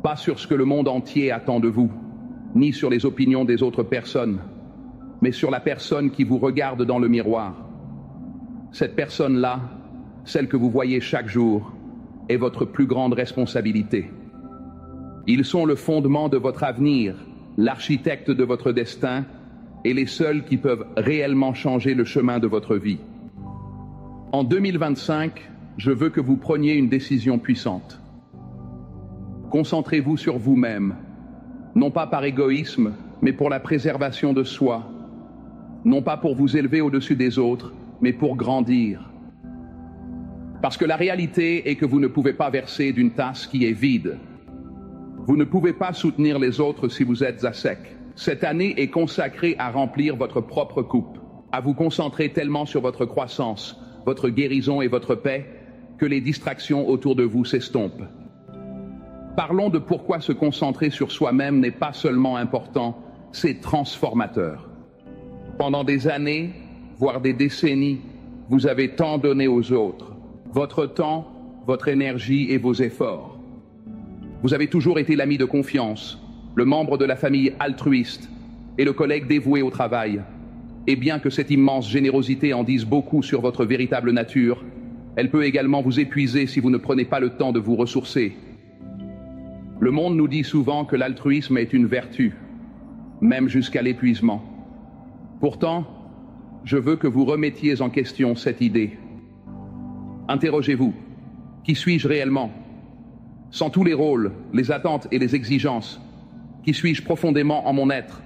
Pas sur ce que le monde entier attend de vous, ni sur les opinions des autres personnes, mais sur la personne qui vous regarde dans le miroir. Cette personne-là, celle que vous voyez chaque jour, est votre plus grande responsabilité. Ils sont le fondement de votre avenir, l'architecte de votre destin et les seuls qui peuvent réellement changer le chemin de votre vie. En 2025, je veux que vous preniez une décision puissante. Concentrez-vous sur vous-même, non pas par égoïsme, mais pour la préservation de soi, non pas pour vous élever au-dessus des autres, mais pour grandir. Parce que la réalité est que vous ne pouvez pas verser d'une tasse qui est vide. Vous ne pouvez pas soutenir les autres si vous êtes à sec. Cette année est consacrée à remplir votre propre coupe, à vous concentrer tellement sur votre croissance, votre guérison et votre paix, que les distractions autour de vous s'estompent. Parlons de pourquoi se concentrer sur soi-même n'est pas seulement important, c'est transformateur. Pendant des années, voire des décennies, vous avez tant donné aux autres. Votre temps, votre énergie et vos efforts. Vous avez toujours été l'ami de confiance, le membre de la famille altruiste et le collègue dévoué au travail. Et bien que cette immense générosité en dise beaucoup sur votre véritable nature, elle peut également vous épuiser si vous ne prenez pas le temps de vous ressourcer. Le monde nous dit souvent que l'altruisme est une vertu, même jusqu'à l'épuisement. Pourtant, je veux que vous remettiez en question cette idée. Interrogez-vous, qui suis-je réellement? Sans tous les rôles, les attentes et les exigences, qui suis-je profondément en mon être?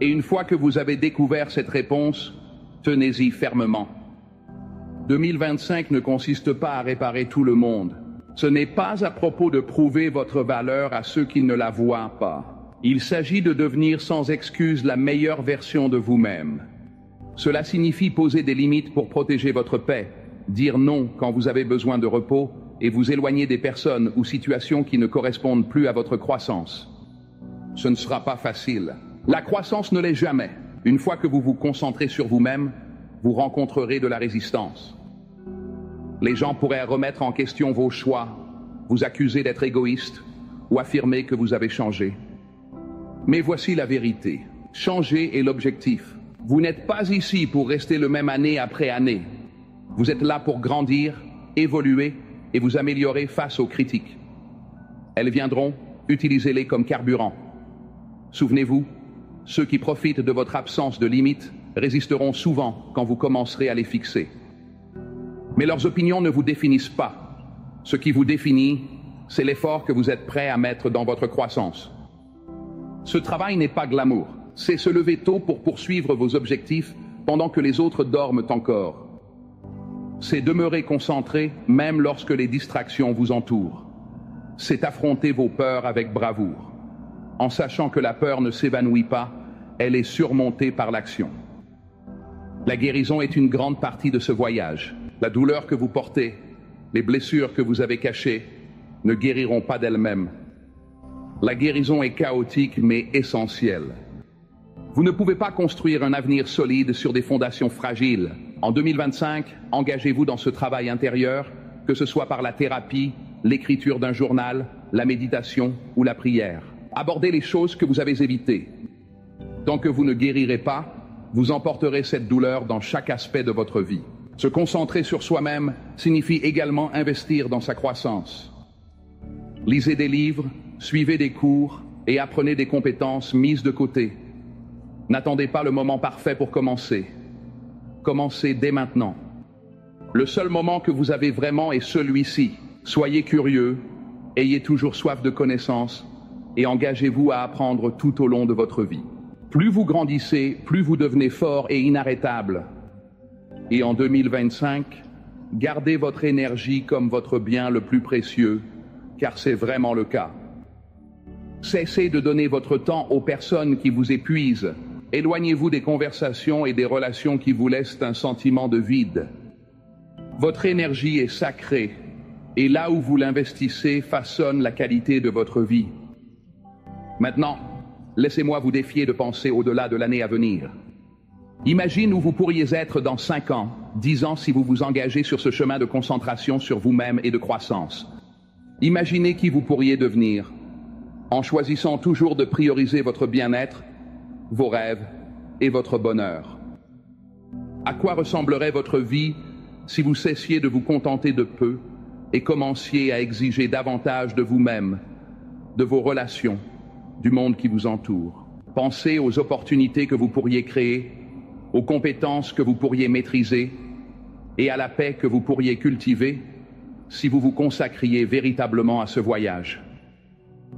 Et une fois que vous avez découvert cette réponse, tenez-y fermement. 2025 ne consiste pas à réparer tout le monde. Ce n'est pas à propos de prouver votre valeur à ceux qui ne la voient pas. Il s'agit de devenir sans excuse la meilleure version de vous-même. Cela signifie poser des limites pour protéger votre paix, dire non quand vous avez besoin de repos et vous éloigner des personnes ou situations qui ne correspondent plus à votre croissance. Ce ne sera pas facile. La croissance ne l'est jamais. Une fois que vous vous concentrez sur vous-même, vous rencontrerez de la résistance. Les gens pourraient remettre en question vos choix, vous accuser d'être égoïste ou affirmer que vous avez changé. Mais voici la vérité. Changer est l'objectif. Vous n'êtes pas ici pour rester le même année après année. Vous êtes là pour grandir, évoluer et vous améliorer face aux critiques. Elles viendront, utilisez-les comme carburant. Souvenez-vous, ceux qui profitent de votre absence de limites résisteront souvent quand vous commencerez à les fixer. Mais leurs opinions ne vous définissent pas. Ce qui vous définit, c'est l'effort que vous êtes prêt à mettre dans votre croissance. Ce travail n'est pas glamour, c'est se lever tôt pour poursuivre vos objectifs pendant que les autres dorment encore. C'est demeurer concentré même lorsque les distractions vous entourent. C'est affronter vos peurs avec bravoure, en sachant que la peur ne s'évanouit pas, elle est surmontée par l'action. La guérison est une grande partie de ce voyage. La douleur que vous portez, les blessures que vous avez cachées, ne guériront pas d'elles-mêmes. La guérison est chaotique mais essentielle. Vous ne pouvez pas construire un avenir solide sur des fondations fragiles. En 2025, engagez-vous dans ce travail intérieur, que ce soit par la thérapie, l'écriture d'un journal, la méditation ou la prière. Abordez les choses que vous avez évitées. Tant que vous ne guérirez pas, vous emporterez cette douleur dans chaque aspect de votre vie. Se concentrer sur soi-même signifie également investir dans sa croissance. Lisez des livres, suivez des cours et apprenez des compétences mises de côté. N'attendez pas le moment parfait pour commencer. Commencez dès maintenant. Le seul moment que vous avez vraiment est celui-ci. Soyez curieux, ayez toujours soif de connaissances et engagez-vous à apprendre tout au long de votre vie. Plus vous grandissez, plus vous devenez fort et inarrêtable. Et en 2025, gardez votre énergie comme votre bien le plus précieux, car c'est vraiment le cas. Cessez de donner votre temps aux personnes qui vous épuisent. Éloignez-vous des conversations et des relations qui vous laissent un sentiment de vide. Votre énergie est sacrée, et là où vous l'investissez façonne la qualité de votre vie. Maintenant, laissez-moi vous défier de penser au-delà de l'année à venir. Imagine où vous pourriez être dans 5 ans, 10 ans si vous vous engagez sur ce chemin de concentration sur vous-même et de croissance. Imaginez qui vous pourriez devenir, en choisissant toujours de prioriser votre bien-être, vos rêves et votre bonheur. À quoi ressemblerait votre vie si vous cessiez de vous contenter de peu et commenciez à exiger davantage de vous-même, de vos relations, du monde qui vous entoure? Pensez aux opportunités que vous pourriez créer, aux compétences que vous pourriez maîtriser et à la paix que vous pourriez cultiver si vous vous consacriez véritablement à ce voyage.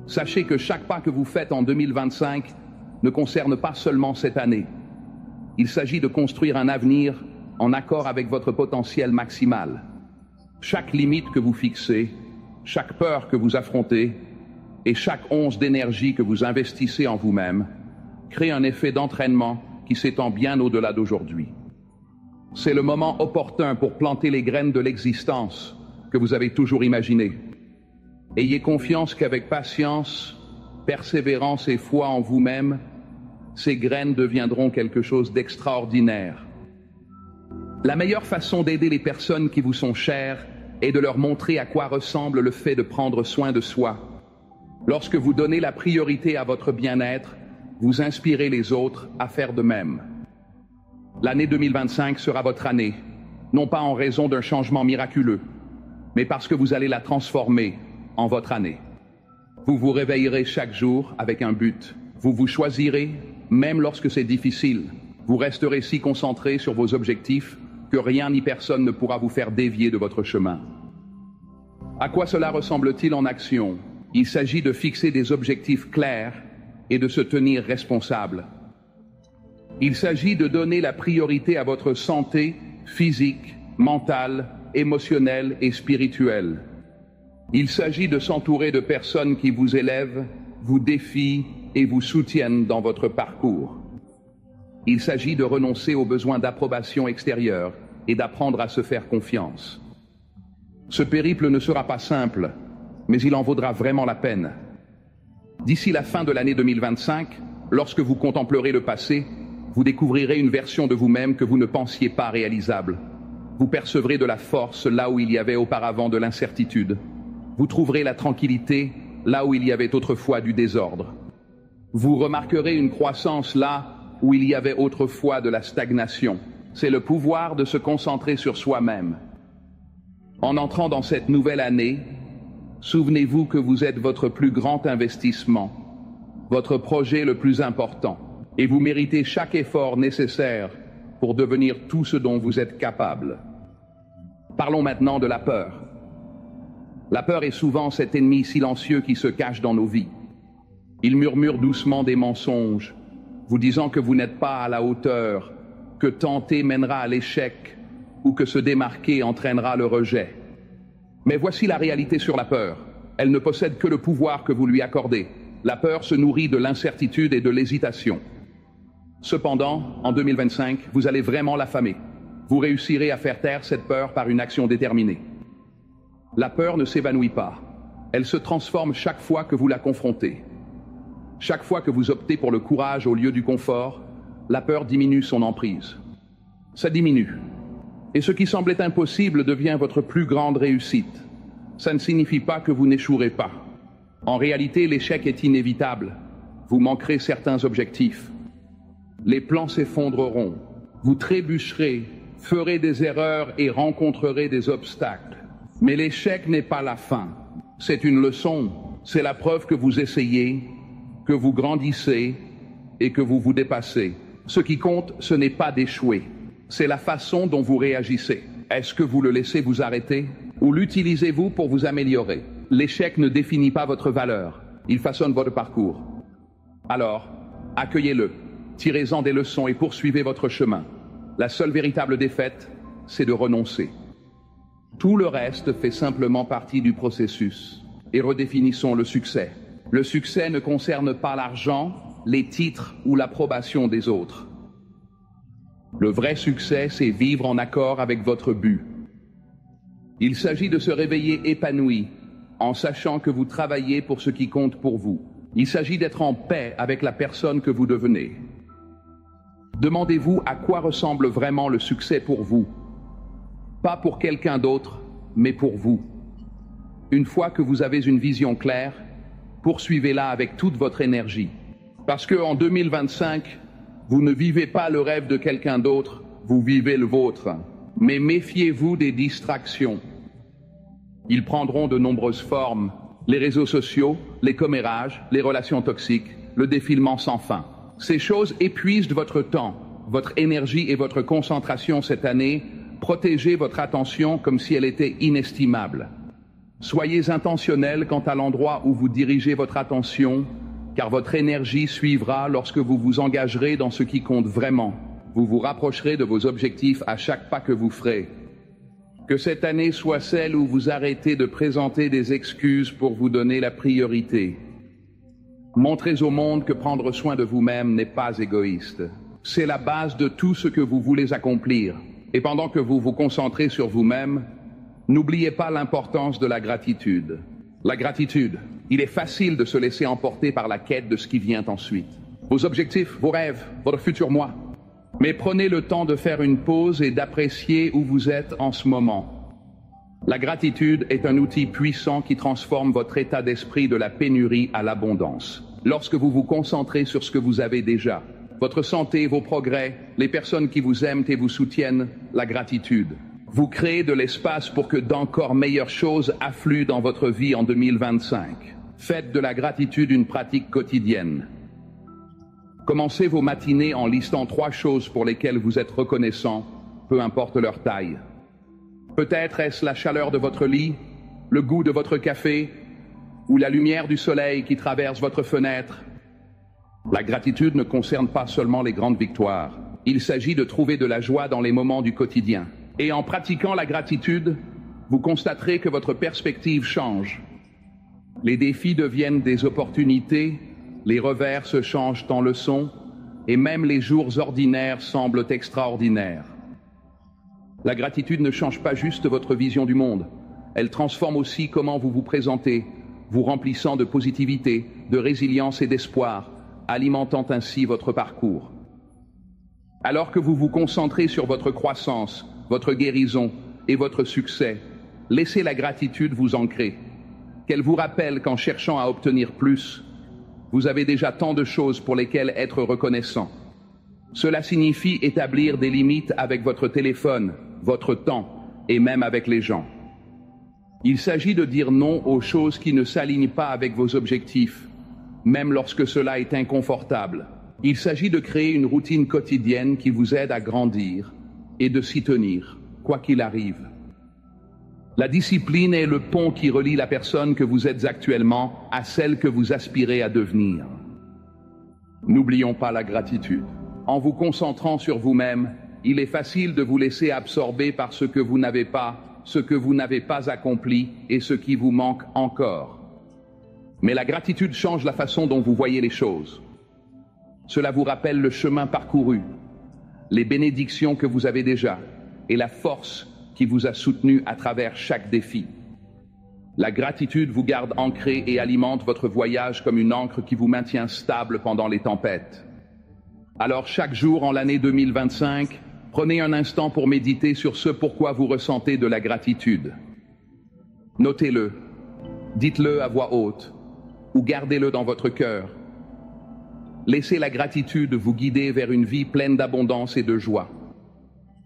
Sachez que chaque pas que vous faites en 2025 ne concerne pas seulement cette année. Il s'agit de construire un avenir en accord avec votre potentiel maximal. Chaque limite que vous fixez, chaque peur que vous affrontez et chaque once d'énergie que vous investissez en vous-même crée un effet d'entraînement qui s'étend bien au-delà d'aujourd'hui. C'est le moment opportun pour planter les graines de l'existence que vous avez toujours imaginées. Ayez confiance qu'avec patience, persévérance et foi en vous-même, ces graines deviendront quelque chose d'extraordinaire. La meilleure façon d'aider les personnes qui vous sont chères est de leur montrer à quoi ressemble le fait de prendre soin de soi. Lorsque vous donnez la priorité à votre bien-être, vous inspirez les autres à faire de même. L'année 2025 sera votre année, non pas en raison d'un changement miraculeux, mais parce que vous allez la transformer en votre année. Vous vous réveillerez chaque jour avec un but. Vous vous choisirez, même lorsque c'est difficile. Vous resterez si concentré sur vos objectifs que rien ni personne ne pourra vous faire dévier de votre chemin. À quoi cela ressemble-t-il en action? Il s'agit de fixer des objectifs clairs et de se tenir responsable. Il s'agit de donner la priorité à votre santé physique, mentale, émotionnelle et spirituelle. Il s'agit de s'entourer de personnes qui vous élèvent, vous défient et vous soutiennent dans votre parcours. Il s'agit de renoncer aux besoins d'approbation extérieure et d'apprendre à se faire confiance. Ce périple ne sera pas simple, mais il en vaudra vraiment la peine. D'ici la fin de l'année 2025, lorsque vous contemplerez le passé, vous découvrirez une version de vous-même que vous ne pensiez pas réalisable. Vous percevrez de la force là où il y avait auparavant de l'incertitude. Vous trouverez la tranquillité là où il y avait autrefois du désordre. Vous remarquerez une croissance là où il y avait autrefois de la stagnation. C'est le pouvoir de se concentrer sur soi-même. En entrant dans cette nouvelle année, souvenez-vous que vous êtes votre plus grand investissement, votre projet le plus important, et vous méritez chaque effort nécessaire pour devenir tout ce dont vous êtes capable. Parlons maintenant de la peur. La peur est souvent cet ennemi silencieux qui se cache dans nos vies. Il murmure doucement des mensonges, vous disant que vous n'êtes pas à la hauteur, que tenter mènera à l'échec ou que se démarquer entraînera le rejet. Mais voici la réalité sur la peur. Elle ne possède que le pouvoir que vous lui accordez. La peur se nourrit de l'incertitude et de l'hésitation. Cependant, en 2025, vous allez vraiment l'affamer. Vous réussirez à faire taire cette peur par une action déterminée. La peur ne s'évanouit pas. Elle se transforme chaque fois que vous la confrontez. Chaque fois que vous optez pour le courage au lieu du confort, la peur diminue son emprise. Ça diminue. Et ce qui semblait impossible devient votre plus grande réussite. Ça ne signifie pas que vous n'échouerez pas. En réalité, l'échec est inévitable. Vous manquerez certains objectifs. Les plans s'effondreront. Vous trébucherez, ferez des erreurs et rencontrerez des obstacles. Mais l'échec n'est pas la fin. C'est une leçon. C'est la preuve que vous essayez, que vous grandissez et que vous vous dépassez. Ce qui compte, ce n'est pas d'échouer. C'est la façon dont vous réagissez. Est-ce que vous le laissez vous arrêter ou l'utilisez-vous pour vous améliorer? L'échec ne définit pas votre valeur. Il façonne votre parcours. Alors, accueillez-le, tirez-en des leçons et poursuivez votre chemin. La seule véritable défaite, c'est de renoncer. Tout le reste fait simplement partie du processus. Et redéfinissons le succès. Le succès ne concerne pas l'argent, les titres ou l'approbation des autres. Le vrai succès, c'est vivre en accord avec votre but. Il s'agit de se réveiller épanoui, en sachant que vous travaillez pour ce qui compte pour vous. Il s'agit d'être en paix avec la personne que vous devenez. Demandez-vous à quoi ressemble vraiment le succès pour vous. Pas pour quelqu'un d'autre, mais pour vous. Une fois que vous avez une vision claire, Poursuivez-la avec toute votre énergie. Parce que en 2025, vous ne vivez pas le rêve de quelqu'un d'autre, vous vivez le vôtre. Mais méfiez-vous des distractions. Ils prendront de nombreuses formes. Les réseaux sociaux, les commérages, les relations toxiques, le défilement sans fin. Ces choses épuisent votre temps, votre énergie et votre concentration cette année. Protégez votre attention comme si elle était inestimable. Soyez intentionnel quant à l'endroit où vous dirigez votre attention, car votre énergie suivra lorsque vous vous engagerez dans ce qui compte vraiment. Vous vous rapprocherez de vos objectifs à chaque pas que vous ferez. Que cette année soit celle où vous arrêtez de présenter des excuses pour vous donner la priorité. Montrez au monde que prendre soin de vous-même n'est pas égoïste. C'est la base de tout ce que vous voulez accomplir. Et pendant que vous vous concentrez sur vous-même, n'oubliez pas l'importance de la gratitude. La gratitude, il est facile de se laisser emporter par la quête de ce qui vient ensuite. Vos objectifs, vos rêves, votre futur moi. Mais prenez le temps de faire une pause et d'apprécier où vous êtes en ce moment. La gratitude est un outil puissant qui transforme votre état d'esprit de la pénurie à l'abondance. Lorsque vous vous concentrez sur ce que vous avez déjà, votre santé, vos progrès, les personnes qui vous aiment et vous soutiennent, la gratitude. Vous créez de l'espace pour que d'encore meilleures choses affluent dans votre vie en 2025. Faites de la gratitude une pratique quotidienne. Commencez vos matinées en listant 3 choses pour lesquelles vous êtes reconnaissant, peu importe leur taille. Peut-être est-ce la chaleur de votre lit, le goût de votre café, ou la lumière du soleil qui traverse votre fenêtre. La gratitude ne concerne pas seulement les grandes victoires. Il s'agit de trouver de la joie dans les moments du quotidien. Et en pratiquant la gratitude, vous constaterez que votre perspective change. Les défis deviennent des opportunités, les revers se changent en leçons, et même les jours ordinaires semblent extraordinaires. La gratitude ne change pas juste votre vision du monde, elle transforme aussi comment vous vous présentez, vous remplissant de positivité, de résilience et d'espoir, alimentant ainsi votre parcours. Alors que vous vous concentrez sur votre croissance, votre guérison et votre succès, laissez la gratitude vous ancrer. Qu'elle vous rappelle qu'en cherchant à obtenir plus, vous avez déjà tant de choses pour lesquelles être reconnaissant. Cela signifie établir des limites avec votre téléphone, votre temps et même avec les gens. Il s'agit de dire non aux choses qui ne s'alignent pas avec vos objectifs, même lorsque cela est inconfortable. Il s'agit de créer une routine quotidienne qui vous aide à grandir et de s'y tenir, quoi qu'il arrive. La discipline est le pont qui relie la personne que vous êtes actuellement à celle que vous aspirez à devenir. N'oublions pas la gratitude. En vous concentrant sur vous-même, il est facile de vous laisser absorber par ce que vous n'avez pas, ce que vous n'avez pas accompli et ce qui vous manque encore. Mais la gratitude change la façon dont vous voyez les choses. Cela vous rappelle le chemin parcouru, les bénédictions que vous avez déjà et la force qui vous a soutenu à travers chaque défi. La gratitude vous garde ancré et alimente votre voyage comme une ancre qui vous maintient stable pendant les tempêtes. Alors chaque jour en l'année 2025, prenez un instant pour méditer sur ce pourquoi vous ressentez de la gratitude. Notez-le, dites-le à voix haute ou gardez-le dans votre cœur. Laissez la gratitude vous guider vers une vie pleine d'abondance et de joie.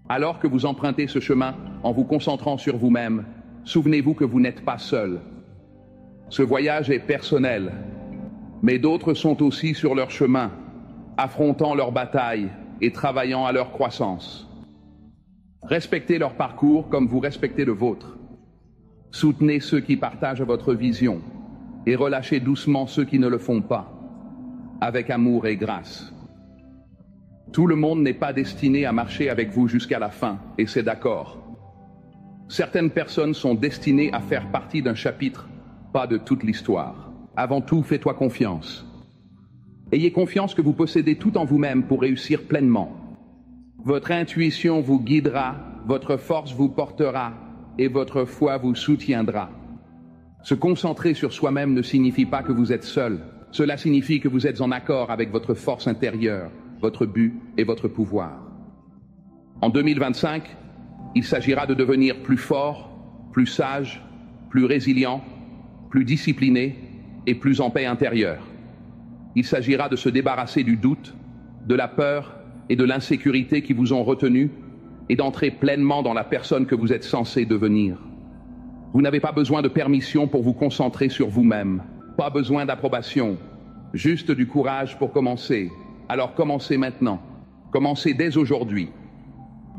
Alors que vous empruntez ce chemin en vous concentrant sur vous-même, souvenez-vous que vous n'êtes pas seul. Ce voyage est personnel, mais d'autres sont aussi sur leur chemin, affrontant leurs batailles et travaillant à leur croissance. Respectez leur parcours comme vous respectez le vôtre. Soutenez ceux qui partagent votre vision et relâchez doucement ceux qui ne le font pas, avec amour et grâce. Tout le monde n'est pas destiné à marcher avec vous jusqu'à la fin, et c'est d'accord. Certaines personnes sont destinées à faire partie d'un chapitre, pas de toute l'histoire. Avant tout, fais-toi confiance. Ayez confiance que vous possédez tout en vous-même pour réussir pleinement. Votre intuition vous guidera, votre force vous portera et votre foi vous soutiendra. Se concentrer sur soi-même ne signifie pas que vous êtes seul. Cela signifie que vous êtes en accord avec votre force intérieure, votre but et votre pouvoir. En 2025, il s'agira de devenir plus fort, plus sage, plus résilient, plus discipliné et plus en paix intérieure. Il s'agira de se débarrasser du doute, de la peur et de l'insécurité qui vous ont retenu et d'entrer pleinement dans la personne que vous êtes censé devenir. Vous n'avez pas besoin de permission pour vous concentrer sur vous-même, pas besoin d'approbation, juste du courage pour commencer. Alors commencez maintenant, commencez dès aujourd'hui.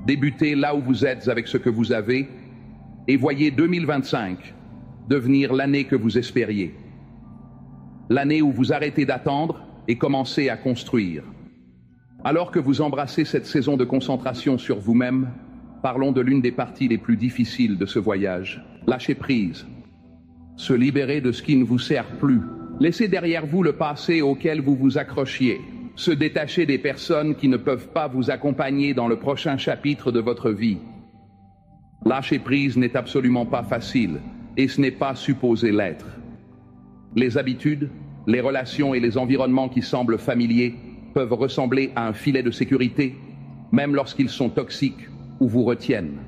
Débutez là où vous êtes avec ce que vous avez et voyez 2025 devenir l'année que vous espériez. L'année où vous arrêtez d'attendre et commencez à construire. Alors que vous embrassez cette saison de concentration sur vous-même, parlons de l'une des parties les plus difficiles de ce voyage. Lâcher prise. Se libérer de ce qui ne vous sert plus. Laissez derrière vous le passé auquel vous vous accrochiez. Se détacher des personnes qui ne peuvent pas vous accompagner dans le prochain chapitre de votre vie. Lâcher prise n'est absolument pas facile et ce n'est pas supposé l'être. Les habitudes, les relations et les environnements qui semblent familiers peuvent ressembler à un filet de sécurité, même lorsqu'ils sont toxiques ou vous retiennent.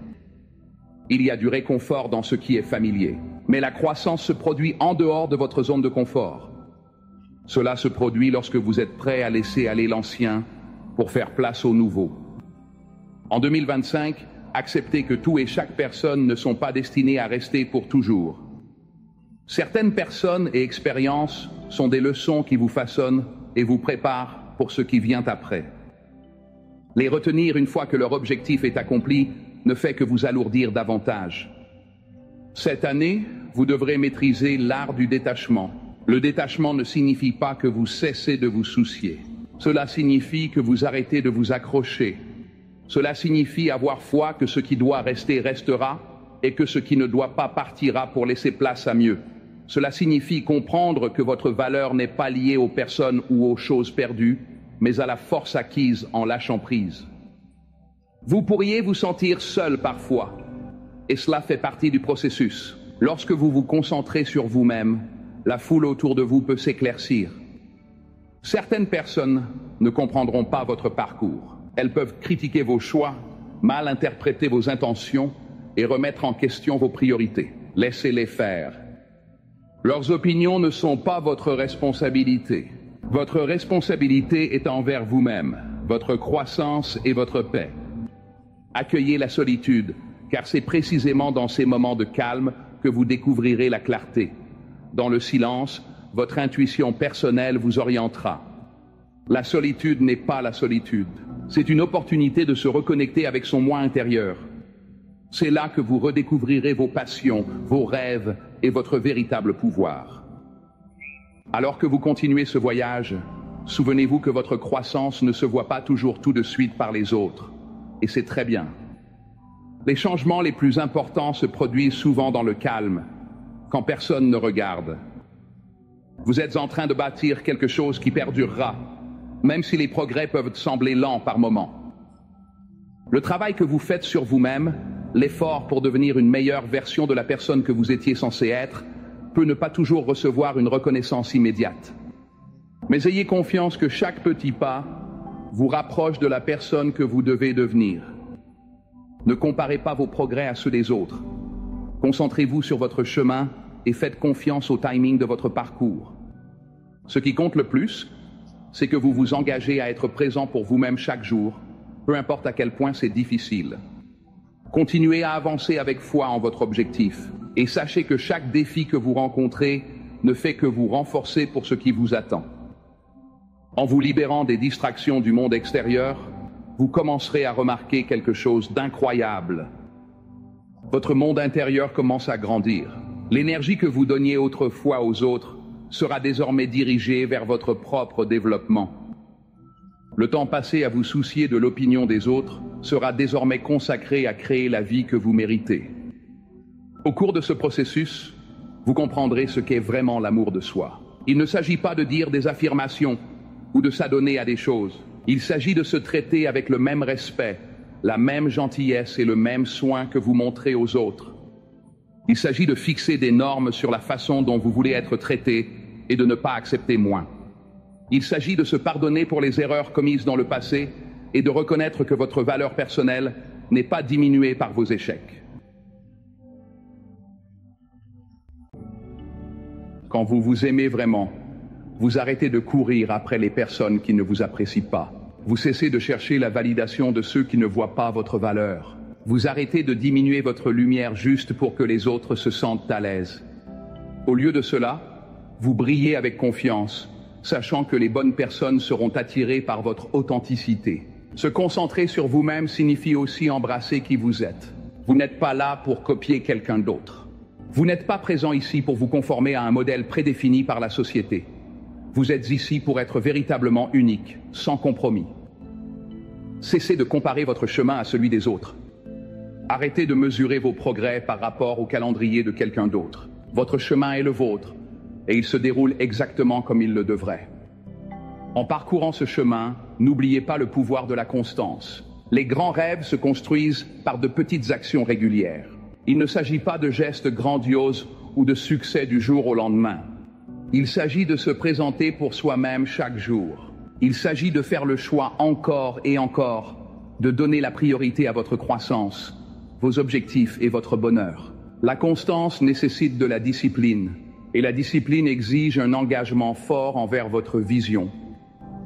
Il y a du réconfort dans ce qui est familier, mais la croissance se produit en dehors de votre zone de confort. Cela se produit lorsque vous êtes prêt à laisser aller l'ancien pour faire place au nouveau. En 2025, acceptez que tout et chaque personne ne sont pas destinées à rester pour toujours. Certaines personnes et expériences sont des leçons qui vous façonnent et vous préparent pour ce qui vient après. Les retenir une fois que leur objectif est accompli ne fait que vous alourdir davantage. Cette année, vous devrez maîtriser l'art du détachement. Le détachement ne signifie pas que vous cessez de vous soucier. Cela signifie que vous arrêtez de vous accrocher. Cela signifie avoir foi que ce qui doit rester restera et que ce qui ne doit pas partira pour laisser place à mieux. Cela signifie comprendre que votre valeur n'est pas liée aux personnes ou aux choses perdues, mais à la force acquise en lâchant prise. Vous pourriez vous sentir seul parfois, et cela fait partie du processus. Lorsque vous vous concentrez sur vous-même, la foule autour de vous peut s'éclaircir. Certaines personnes ne comprendront pas votre parcours. Elles peuvent critiquer vos choix, mal interpréter vos intentions et remettre en question vos priorités. Laissez-les faire. Leurs opinions ne sont pas votre responsabilité. Votre responsabilité est envers vous-même, votre croissance et votre paix. Accueillez la solitude, car c'est précisément dans ces moments de calme que vous découvrirez la clarté. Dans le silence, votre intuition personnelle vous orientera. La solitude n'est pas la solitude. C'est une opportunité de se reconnecter avec son moi intérieur. C'est là que vous redécouvrirez vos passions, vos rêves et votre véritable pouvoir. Alors que vous continuez ce voyage, souvenez-vous que votre croissance ne se voit pas toujours tout de suite par les autres. Et c'est très bien. Les changements les plus importants se produisent souvent dans le calme, quand personne ne regarde. Vous êtes en train de bâtir quelque chose qui perdurera, même si les progrès peuvent sembler lents par moments. Le travail que vous faites sur vous-même, l'effort pour devenir une meilleure version de la personne que vous étiez censé être, peut ne pas toujours recevoir une reconnaissance immédiate. Mais ayez confiance que chaque petit pas vous rapproche de la personne que vous devez devenir. Ne comparez pas vos progrès à ceux des autres. Concentrez-vous sur votre chemin et faites confiance au timing de votre parcours. Ce qui compte le plus, c'est que vous vous engagez à être présent pour vous-même chaque jour, peu importe à quel point c'est difficile. Continuez à avancer avec foi en votre objectif et sachez que chaque défi que vous rencontrez ne fait que vous renforcer pour ce qui vous attend. En vous libérant des distractions du monde extérieur, vous commencerez à remarquer quelque chose d'incroyable. Votre monde intérieur commence à grandir. L'énergie que vous donniez autrefois aux autres sera désormais dirigée vers votre propre développement. Le temps passé à vous soucier de l'opinion des autres sera désormais consacré à créer la vie que vous méritez. Au cours de ce processus, vous comprendrez ce qu'est vraiment l'amour de soi. Il ne s'agit pas de dire des affirmations ou de s'adonner à des choses. Il s'agit de se traiter avec le même respect, la même gentillesse et le même soin que vous montrez aux autres. Il s'agit de fixer des normes sur la façon dont vous voulez être traité et de ne pas accepter moins. Il s'agit de se pardonner pour les erreurs commises dans le passé et de reconnaître que votre valeur personnelle n'est pas diminuée par vos échecs. Quand vous vous aimez vraiment, vous arrêtez de courir après les personnes qui ne vous apprécient pas. Vous cessez de chercher la validation de ceux qui ne voient pas votre valeur. Vous arrêtez de diminuer votre lumière juste pour que les autres se sentent à l'aise. Au lieu de cela, vous brillez avec confiance, sachant que les bonnes personnes seront attirées par votre authenticité. Se concentrer sur vous-même signifie aussi embrasser qui vous êtes. Vous n'êtes pas là pour copier quelqu'un d'autre. Vous n'êtes pas présent ici pour vous conformer à un modèle prédéfini par la société. Vous êtes ici pour être véritablement unique, sans compromis. Cessez de comparer votre chemin à celui des autres. Arrêtez de mesurer vos progrès par rapport au calendrier de quelqu'un d'autre. Votre chemin est le vôtre, et il se déroule exactement comme il le devrait. En parcourant ce chemin, n'oubliez pas le pouvoir de la constance. Les grands rêves se construisent par de petites actions régulières. Il ne s'agit pas de gestes grandioses ou de succès du jour au lendemain. Il s'agit de se présenter pour soi-même chaque jour. Il s'agit de faire le choix encore et encore, de donner la priorité à votre croissance, vos objectifs et votre bonheur. La constance nécessite de la discipline, et la discipline exige un engagement fort envers votre vision.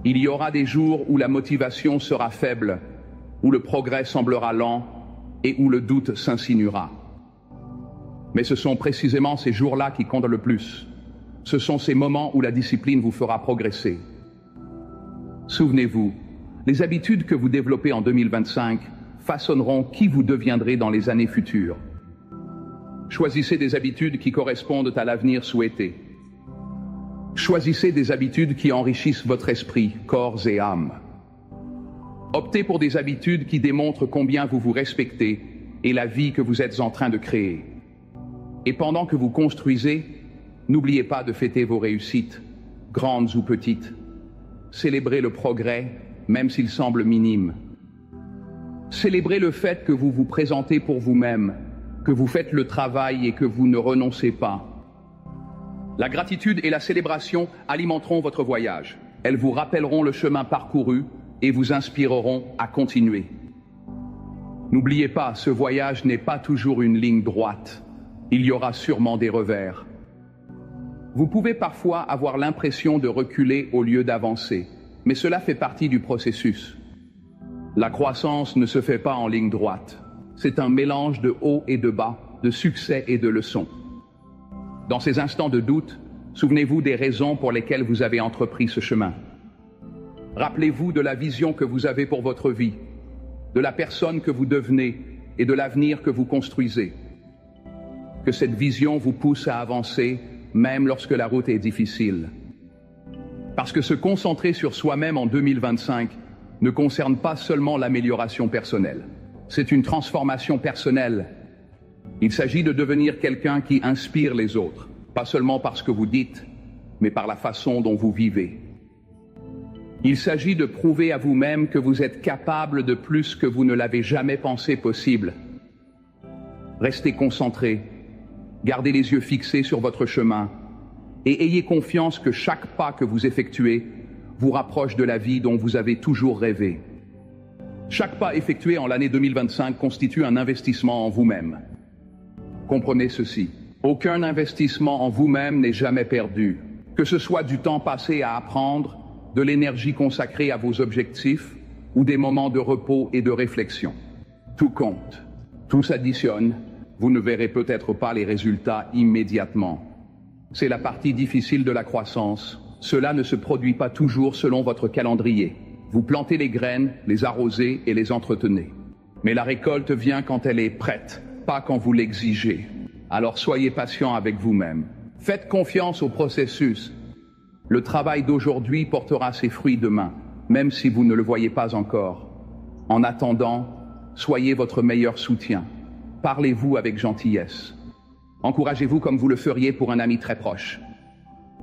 Il y aura des jours où la motivation sera faible, où le progrès semblera lent et où le doute s'insinuera. Mais ce sont précisément ces jours-là qui comptent le plus. Ce sont ces moments où la discipline vous fera progresser. Souvenez-vous, les habitudes que vous développez en 2025 façonneront qui vous deviendrez dans les années futures. Choisissez des habitudes qui correspondent à l'avenir souhaité. Choisissez des habitudes qui enrichissent votre esprit, corps et âme. Optez pour des habitudes qui démontrent combien vous vous respectez et la vie que vous êtes en train de créer. Et pendant que vous construisez, n'oubliez pas de fêter vos réussites, grandes ou petites. Célébrez le progrès, même s'il semble minime. Célébrez le fait que vous vous présentez pour vous-même, que vous faites le travail et que vous ne renoncez pas. La gratitude et la célébration alimenteront votre voyage. Elles vous rappelleront le chemin parcouru et vous inspireront à continuer. N'oubliez pas, ce voyage n'est pas toujours une ligne droite. Il y aura sûrement des revers. Vous pouvez parfois avoir l'impression de reculer au lieu d'avancer, mais cela fait partie du processus. La croissance ne se fait pas en ligne droite. C'est un mélange de haut et de bas, de succès et de leçons. Dans ces instants de doute, souvenez-vous des raisons pour lesquelles vous avez entrepris ce chemin. Rappelez-vous de la vision que vous avez pour votre vie, de la personne que vous devenez et de l'avenir que vous construisez. Que cette vision vous pousse à avancer, même lorsque la route est difficile. Parce que se concentrer sur soi-même en 2025 ne concerne pas seulement l'amélioration personnelle. C'est une transformation personnelle. Il s'agit de devenir quelqu'un qui inspire les autres, pas seulement par ce que vous dites, mais par la façon dont vous vivez. Il s'agit de prouver à vous-même que vous êtes capable de plus que vous ne l'avez jamais pensé possible. Restez concentré, gardez les yeux fixés sur votre chemin et ayez confiance que chaque pas que vous effectuez vous rapproche de la vie dont vous avez toujours rêvé. Chaque pas effectué en l'année 2025 constitue un investissement en vous-même. Comprenez ceci, aucun investissement en vous-même n'est jamais perdu, que ce soit du temps passé à apprendre, de l'énergie consacrée à vos objectifs ou des moments de repos et de réflexion. Tout compte, tout s'additionne, vous ne verrez peut-être pas les résultats immédiatement. C'est la partie difficile de la croissance. Cela ne se produit pas toujours selon votre calendrier. Vous plantez les graines, les arrosez et les entretenez. Mais la récolte vient quand elle est prête, pas quand vous l'exigez. Alors soyez patient avec vous-même. Faites confiance au processus. Le travail d'aujourd'hui portera ses fruits demain, même si vous ne le voyez pas encore. En attendant, soyez votre meilleur soutien. Parlez-vous avec gentillesse. Encouragez-vous comme vous le feriez pour un ami très proche.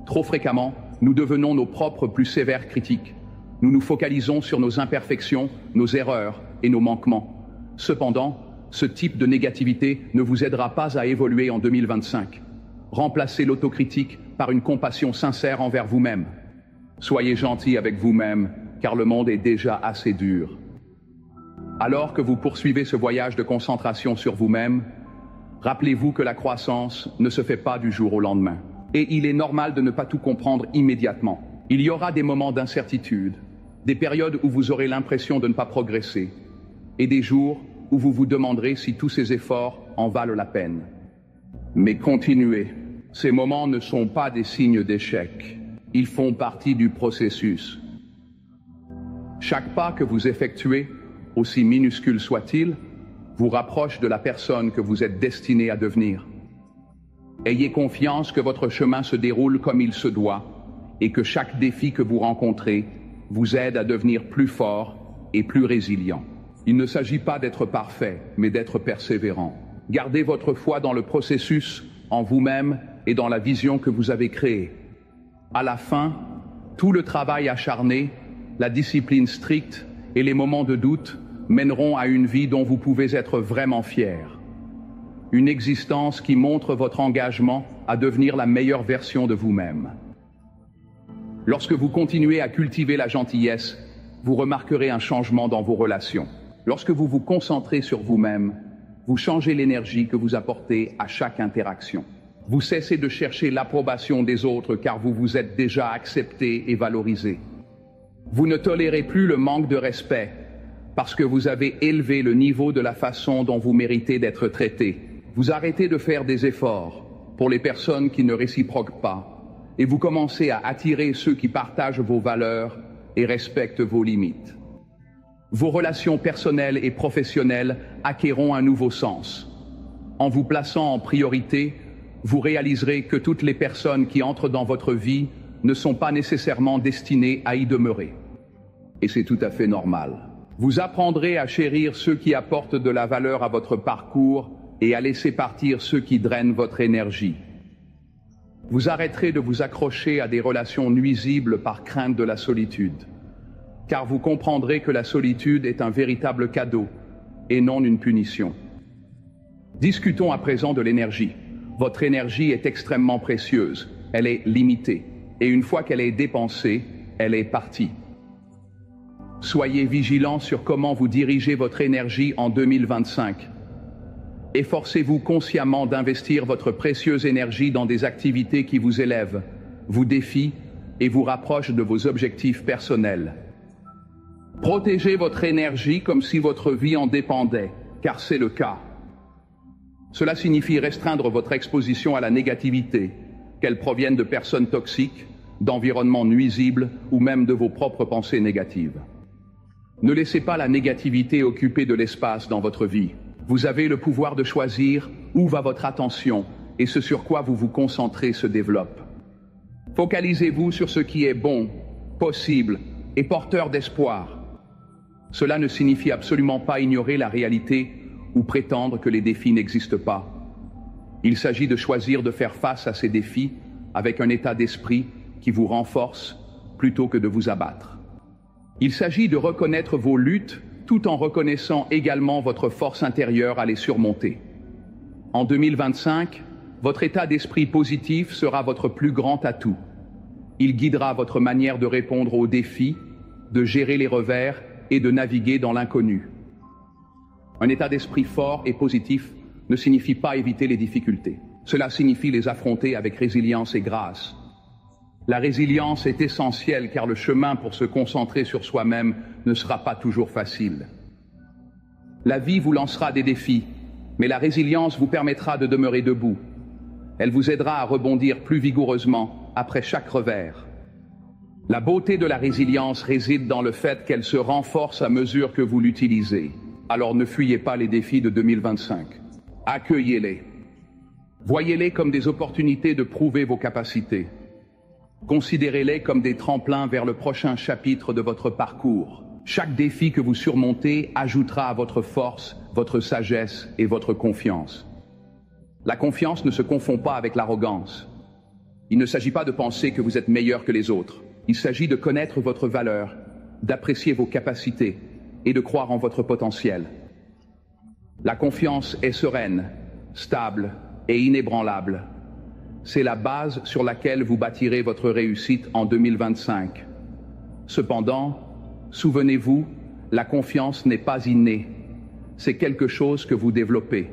Trop fréquemment, nous devenons nos propres plus sévères critiques. Nous nous focalisons sur nos imperfections, nos erreurs et nos manquements. Cependant, ce type de négativité ne vous aidera pas à évoluer en 2025. Remplacez l'autocritique par une compassion sincère envers vous-même. Soyez gentil avec vous-même, car le monde est déjà assez dur. Alors que vous poursuivez ce voyage de concentration sur vous-même, rappelez-vous que la croissance ne se fait pas du jour au lendemain. Et il est normal de ne pas tout comprendre immédiatement. Il y aura des moments d'incertitude, des périodes où vous aurez l'impression de ne pas progresser, et des jours où vous vous demanderez si tous ces efforts en valent la peine. Mais continuez. Ces moments ne sont pas des signes d'échec. Ils font partie du processus. Chaque pas que vous effectuez, aussi minuscule soit-il, vous rapproche de la personne que vous êtes destiné à devenir. Ayez confiance que votre chemin se déroule comme il se doit et que chaque défi que vous rencontrez vous aide à devenir plus fort et plus résilient. Il ne s'agit pas d'être parfait, mais d'être persévérant. Gardez votre foi dans le processus, en vous-même et dans la vision que vous avez créée. À la fin, tout le travail acharné, la discipline stricte et les moments de doute mèneront à une vie dont vous pouvez être vraiment fier. Une existence qui montre votre engagement à devenir la meilleure version de vous-même. Lorsque vous continuez à cultiver la gentillesse, vous remarquerez un changement dans vos relations. Lorsque vous vous concentrez sur vous-même, vous changez l'énergie que vous apportez à chaque interaction. Vous cessez de chercher l'approbation des autres car vous vous êtes déjà accepté et valorisé. Vous ne tolérez plus le manque de respect parce que vous avez élevé le niveau de la façon dont vous méritez d'être traité. Vous arrêtez de faire des efforts pour les personnes qui ne réciproquent pas et vous commencez à attirer ceux qui partagent vos valeurs et respectent vos limites. Vos relations personnelles et professionnelles acquerront un nouveau sens. En vous plaçant en priorité, vous réaliserez que toutes les personnes qui entrent dans votre vie ne sont pas nécessairement destinées à y demeurer. Et c'est tout à fait normal. Vous apprendrez à chérir ceux qui apportent de la valeur à votre parcours et à laisser partir ceux qui drainent votre énergie. Vous arrêterez de vous accrocher à des relations nuisibles par crainte de la solitude, car vous comprendrez que la solitude est un véritable cadeau et non une punition. Discutons à présent de l'énergie. Votre énergie est extrêmement précieuse, elle est limitée, et une fois qu'elle est dépensée, elle est partie. Soyez vigilants sur comment vous dirigez votre énergie en 2025. Efforcez-vous consciemment d'investir votre précieuse énergie dans des activités qui vous élèvent, vous défient et vous rapprochent de vos objectifs personnels. Protégez votre énergie comme si votre vie en dépendait, car c'est le cas. Cela signifie restreindre votre exposition à la négativité, qu'elle provienne de personnes toxiques, d'environnements nuisibles ou même de vos propres pensées négatives. Ne laissez pas la négativité occuper de l'espace dans votre vie. Vous avez le pouvoir de choisir où va votre attention et ce sur quoi vous vous concentrez se développe. Focalisez-vous sur ce qui est bon, possible et porteur d'espoir. Cela ne signifie absolument pas ignorer la réalité ou prétendre que les défis n'existent pas. Il s'agit de choisir de faire face à ces défis avec un état d'esprit qui vous renforce plutôt que de vous abattre. Il s'agit de reconnaître vos luttes tout en reconnaissant également votre force intérieure à les surmonter. En 2025, votre état d'esprit positif sera votre plus grand atout. Il guidera votre manière de répondre aux défis, de gérer les revers et de naviguer dans l'inconnu. Un état d'esprit fort et positif ne signifie pas éviter les difficultés. Cela signifie les affronter avec résilience et grâce. La résilience est essentielle car le chemin pour se concentrer sur soi-même ne sera pas toujours facile. La vie vous lancera des défis, mais la résilience vous permettra de demeurer debout. Elle vous aidera à rebondir plus vigoureusement après chaque revers. La beauté de la résilience réside dans le fait qu'elle se renforce à mesure que vous l'utilisez. Alors ne fuyez pas les défis de 2025. Accueillez-les. Voyez-les comme des opportunités de prouver vos capacités. Considérez-les comme des tremplins vers le prochain chapitre de votre parcours. Chaque défi que vous surmontez ajoutera à votre force, votre sagesse et votre confiance. La confiance ne se confond pas avec l'arrogance. Il ne s'agit pas de penser que vous êtes meilleur que les autres. Il s'agit de connaître votre valeur, d'apprécier vos capacités et de croire en votre potentiel. La confiance est sereine, stable et inébranlable. C'est la base sur laquelle vous bâtirez votre réussite en 2025. Cependant, souvenez-vous, la confiance n'est pas innée. C'est quelque chose que vous développez.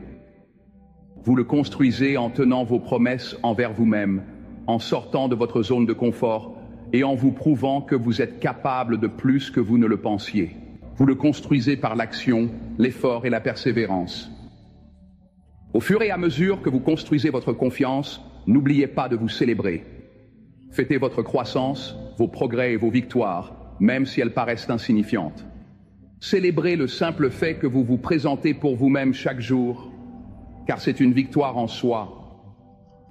Vous le construisez en tenant vos promesses envers vous-même, en sortant de votre zone de confort et en vous prouvant que vous êtes capable de plus que vous ne le pensiez. Vous le construisez par l'action, l'effort et la persévérance. Au fur et à mesure que vous construisez votre confiance, n'oubliez pas de vous célébrer. Fêtez votre croissance, vos progrès et vos victoires, même si elles paraissent insignifiantes. Célébrez le simple fait que vous vous présentez pour vous-même chaque jour, car c'est une victoire en soi.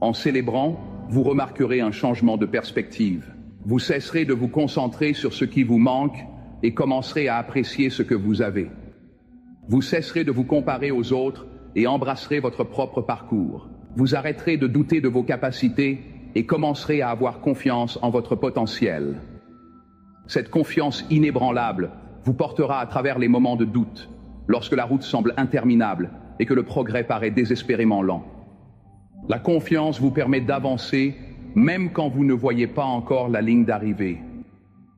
En célébrant, vous remarquerez un changement de perspective. Vous cesserez de vous concentrer sur ce qui vous manque et commencerez à apprécier ce que vous avez. Vous cesserez de vous comparer aux autres et embrasserez votre propre parcours. Vous arrêterez de douter de vos capacités et commencerez à avoir confiance en votre potentiel. Cette confiance inébranlable vous portera à travers les moments de doute, lorsque la route semble interminable et que le progrès paraît désespérément lent. La confiance vous permet d'avancer même quand vous ne voyez pas encore la ligne d'arrivée.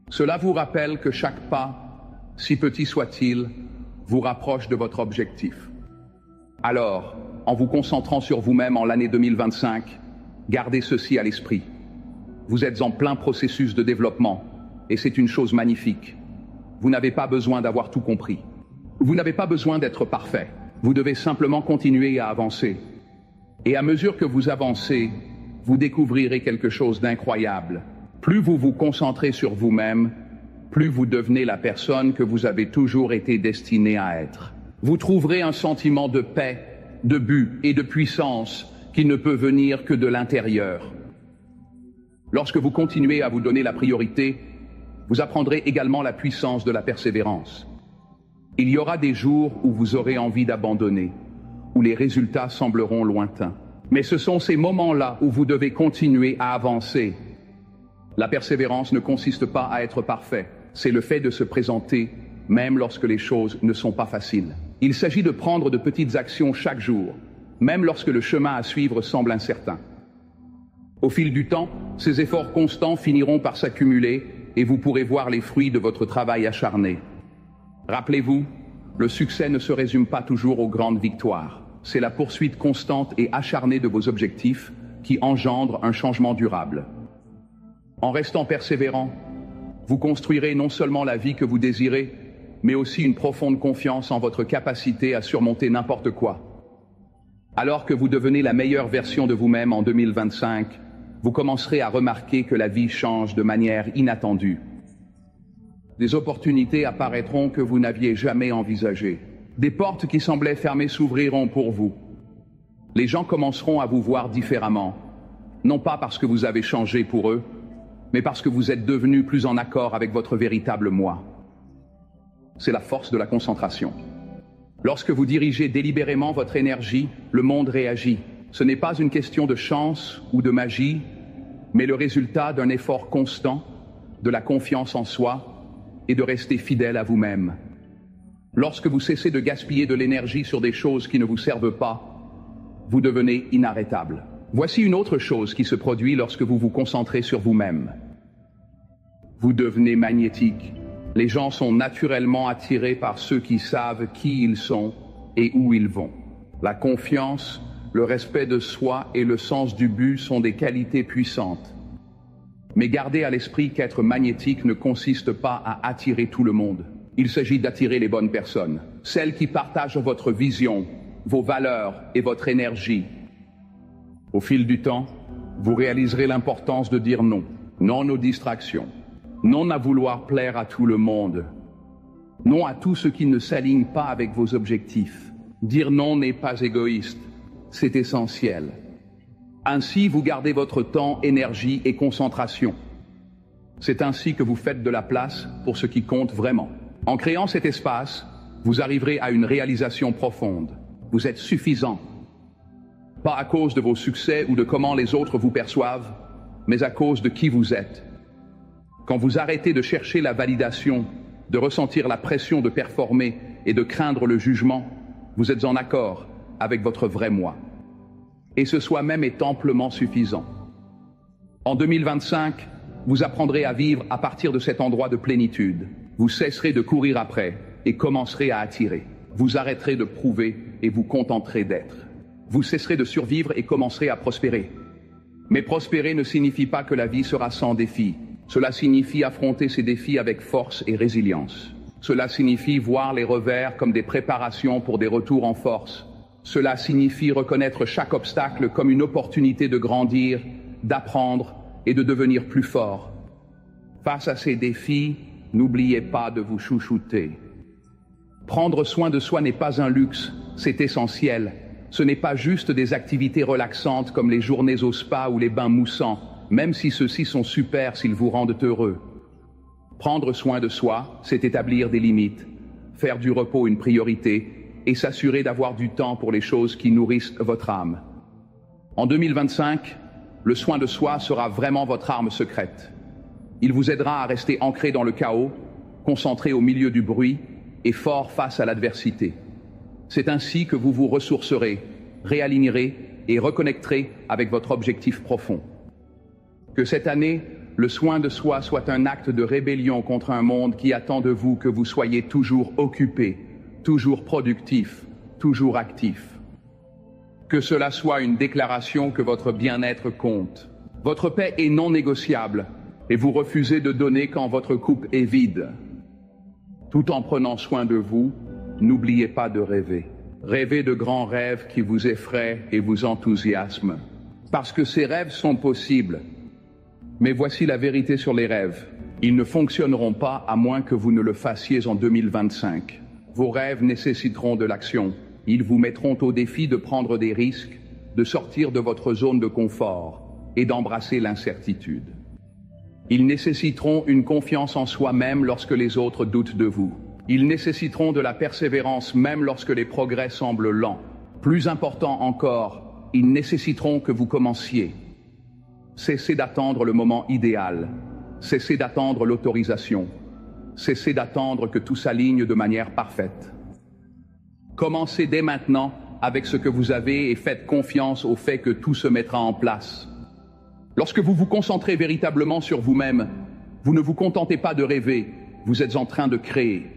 Cela vous rappelle que chaque pas, si petit soit-il, vous rapproche de votre objectif. Alors, en vous concentrant sur vous-même en l'année 2025, gardez ceci à l'esprit. Vous êtes en plein processus de développement et c'est une chose magnifique. Vous n'avez pas besoin d'avoir tout compris. Vous n'avez pas besoin d'être parfait. Vous devez simplement continuer à avancer. Et à mesure que vous avancez, vous découvrirez quelque chose d'incroyable. Plus vous vous concentrez sur vous-même, plus vous devenez la personne que vous avez toujours été destiné à être. Vous trouverez un sentiment de paix, de but et de puissance qui ne peut venir que de l'intérieur. Lorsque vous continuez à vous donner la priorité, vous apprendrez également la puissance de la persévérance. Il y aura des jours où vous aurez envie d'abandonner, où les résultats sembleront lointains. Mais ce sont ces moments-là où vous devez continuer à avancer. La persévérance ne consiste pas à être parfait, c'est le fait de se présenter, même lorsque les choses ne sont pas faciles. Il s'agit de prendre de petites actions chaque jour, même lorsque le chemin à suivre semble incertain. Au fil du temps, ces efforts constants finiront par s'accumuler et vous pourrez voir les fruits de votre travail acharné. Rappelez-vous, le succès ne se résume pas toujours aux grandes victoires. C'est la poursuite constante et acharnée de vos objectifs qui engendre un changement durable. En restant persévérant, vous construirez non seulement la vie que vous désirez, mais aussi une profonde confiance en votre capacité à surmonter n'importe quoi. Alors que vous devenez la meilleure version de vous-même en 2025, vous commencerez à remarquer que la vie change de manière inattendue. Des opportunités apparaîtront que vous n'aviez jamais envisagées. Des portes qui semblaient fermées s'ouvriront pour vous. Les gens commenceront à vous voir différemment, non pas parce que vous avez changé pour eux, mais parce que vous êtes devenu plus en accord avec votre véritable moi. C'est la force de la concentration. Lorsque vous dirigez délibérément votre énergie, le monde réagit. Ce n'est pas une question de chance ou de magie, mais le résultat d'un effort constant, de la confiance en soi et de rester fidèle à vous-même. Lorsque vous cessez de gaspiller de l'énergie sur des choses qui ne vous servent pas, vous devenez inarrêtable. Voici une autre chose qui se produit lorsque vous vous concentrez sur vous-même. Vous devenez magnétique. Les gens sont naturellement attirés par ceux qui savent qui ils sont et où ils vont. La confiance, le respect de soi et le sens du but sont des qualités puissantes. Mais gardez à l'esprit qu'être magnétique ne consiste pas à attirer tout le monde. Il s'agit d'attirer les bonnes personnes, celles qui partagent votre vision, vos valeurs et votre énergie. Au fil du temps, vous réaliserez l'importance de dire non. Non aux distractions. Non à vouloir plaire à tout le monde. Non à tout ce qui ne s'aligne pas avec vos objectifs. Dire non n'est pas égoïste, c'est essentiel. Ainsi, vous gardez votre temps, énergie et concentration. C'est ainsi que vous faites de la place pour ce qui compte vraiment. En créant cet espace, vous arriverez à une réalisation profonde. Vous êtes suffisant. Pas à cause de vos succès ou de comment les autres vous perçoivent, mais à cause de qui vous êtes. Quand vous arrêtez de chercher la validation, de ressentir la pression de performer et de craindre le jugement, vous êtes en accord avec votre vrai moi. Et ce soi-même est amplement suffisant. En 2025, vous apprendrez à vivre à partir de cet endroit de plénitude. Vous cesserez de courir après et commencerez à attirer. Vous arrêterez de prouver et vous contenterez d'être. Vous cesserez de survivre et commencerez à prospérer. Mais prospérer ne signifie pas que la vie sera sans défis. Cela signifie affronter ces défis avec force et résilience. Cela signifie voir les revers comme des préparations pour des retours en force. Cela signifie reconnaître chaque obstacle comme une opportunité de grandir, d'apprendre et de devenir plus fort. Face à ces défis, n'oubliez pas de vous chouchouter. Prendre soin de soi n'est pas un luxe, c'est essentiel. Ce n'est pas juste des activités relaxantes comme les journées au spa ou les bains moussants, même si ceux-ci sont super s'ils vous rendent heureux. Prendre soin de soi, c'est établir des limites, faire du repos une priorité et s'assurer d'avoir du temps pour les choses qui nourrissent votre âme. En 2025, le soin de soi sera vraiment votre arme secrète. Il vous aidera à rester ancré dans le chaos, concentré au milieu du bruit et fort face à l'adversité. C'est ainsi que vous vous ressourcerez, réalignerez et reconnecterez avec votre objectif profond. Que cette année, le soin de soi soit un acte de rébellion contre un monde qui attend de vous que vous soyez toujours occupé, toujours productif, toujours actif. Que cela soit une déclaration que votre bien-être compte. Votre paix est non négociable et vous refusez de donner quand votre coupe est vide. Tout en prenant soin de vous, n'oubliez pas de rêver. Rêvez de grands rêves qui vous effraient et vous enthousiasment. Parce que ces rêves sont possibles. Mais voici la vérité sur les rêves. Ils ne fonctionneront pas à moins que vous ne le fassiez en 2025. Vos rêves nécessiteront de l'action. Ils vous mettront au défi de prendre des risques, de sortir de votre zone de confort et d'embrasser l'incertitude. Ils nécessiteront une confiance en soi-même lorsque les autres doutent de vous. Ils nécessiteront de la persévérance même lorsque les progrès semblent lents. Plus important encore, ils nécessiteront que vous commenciez. Cessez d'attendre le moment idéal. Cessez d'attendre l'autorisation. Cessez d'attendre que tout s'aligne de manière parfaite. Commencez dès maintenant avec ce que vous avez et faites confiance au fait que tout se mettra en place. Lorsque vous vous concentrez véritablement sur vous-même, vous ne vous contentez pas de rêver, vous êtes en train de créer.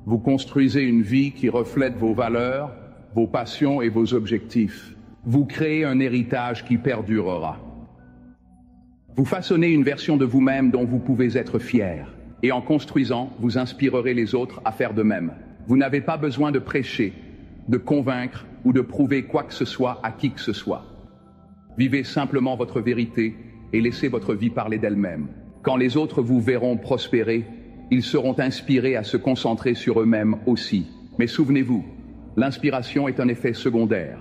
Vous construisez une vie qui reflète vos valeurs, vos passions et vos objectifs. Vous créez un héritage qui perdurera. Vous façonnez une version de vous-même dont vous pouvez être fier. Et en construisant, vous inspirerez les autres à faire de même. Vous n'avez pas besoin de prêcher, de convaincre ou de prouver quoi que ce soit à qui que ce soit. Vivez simplement votre vérité et laissez votre vie parler d'elle-même. Quand les autres vous verront prospérer, ils seront inspirés à se concentrer sur eux-mêmes aussi. Mais souvenez-vous, l'inspiration est un effet secondaire.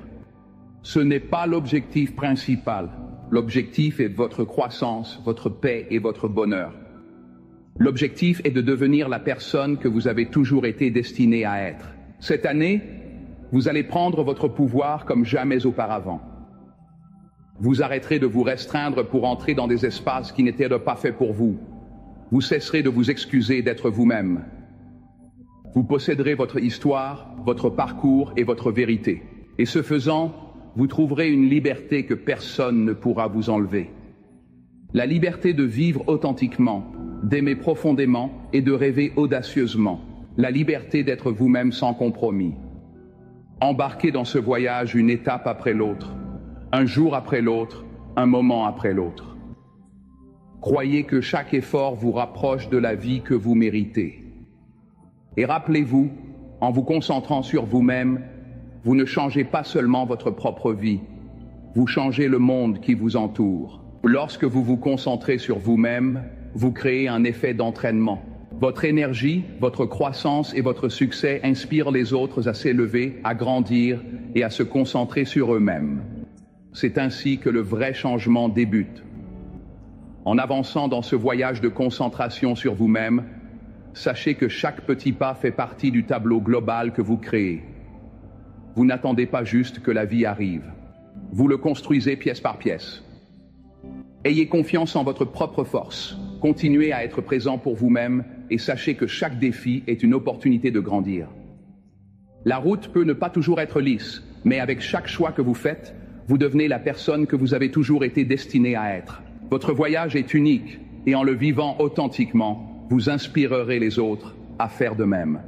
Ce n'est pas l'objectif principal. L'objectif est votre croissance, votre paix et votre bonheur. L'objectif est de devenir la personne que vous avez toujours été destiné à être. Cette année, vous allez prendre votre pouvoir comme jamais auparavant. Vous arrêterez de vous restreindre pour entrer dans des espaces qui n'étaient pas faits pour vous. Vous cesserez de vous excuser d'être vous-même. Vous posséderez votre histoire, votre parcours et votre vérité. Et ce faisant, vous trouverez une liberté que personne ne pourra vous enlever. La liberté de vivre authentiquement, d'aimer profondément et de rêver audacieusement. La liberté d'être vous-même sans compromis. Embarquez dans ce voyage une étape après l'autre, un jour après l'autre, un moment après l'autre. Croyez que chaque effort vous rapproche de la vie que vous méritez. Et rappelez-vous, en vous concentrant sur vous-même, vous ne changez pas seulement votre propre vie, vous changez le monde qui vous entoure. Lorsque vous vous concentrez sur vous-même, vous créez un effet d'entraînement. Votre énergie, votre croissance et votre succès inspirent les autres à s'élever, à grandir et à se concentrer sur eux-mêmes. C'est ainsi que le vrai changement débute. En avançant dans ce voyage de concentration sur vous-même, sachez que chaque petit pas fait partie du tableau global que vous créez. Vous n'attendez pas juste que la vie arrive. Vous le construisez pièce par pièce. Ayez confiance en votre propre force. Continuez à être présent pour vous-même et sachez que chaque défi est une opportunité de grandir. La route peut ne pas toujours être lisse, mais avec chaque choix que vous faites, vous devenez la personne que vous avez toujours été destiné à être. Votre voyage est unique et en le vivant authentiquement, vous inspirerez les autres à faire de même.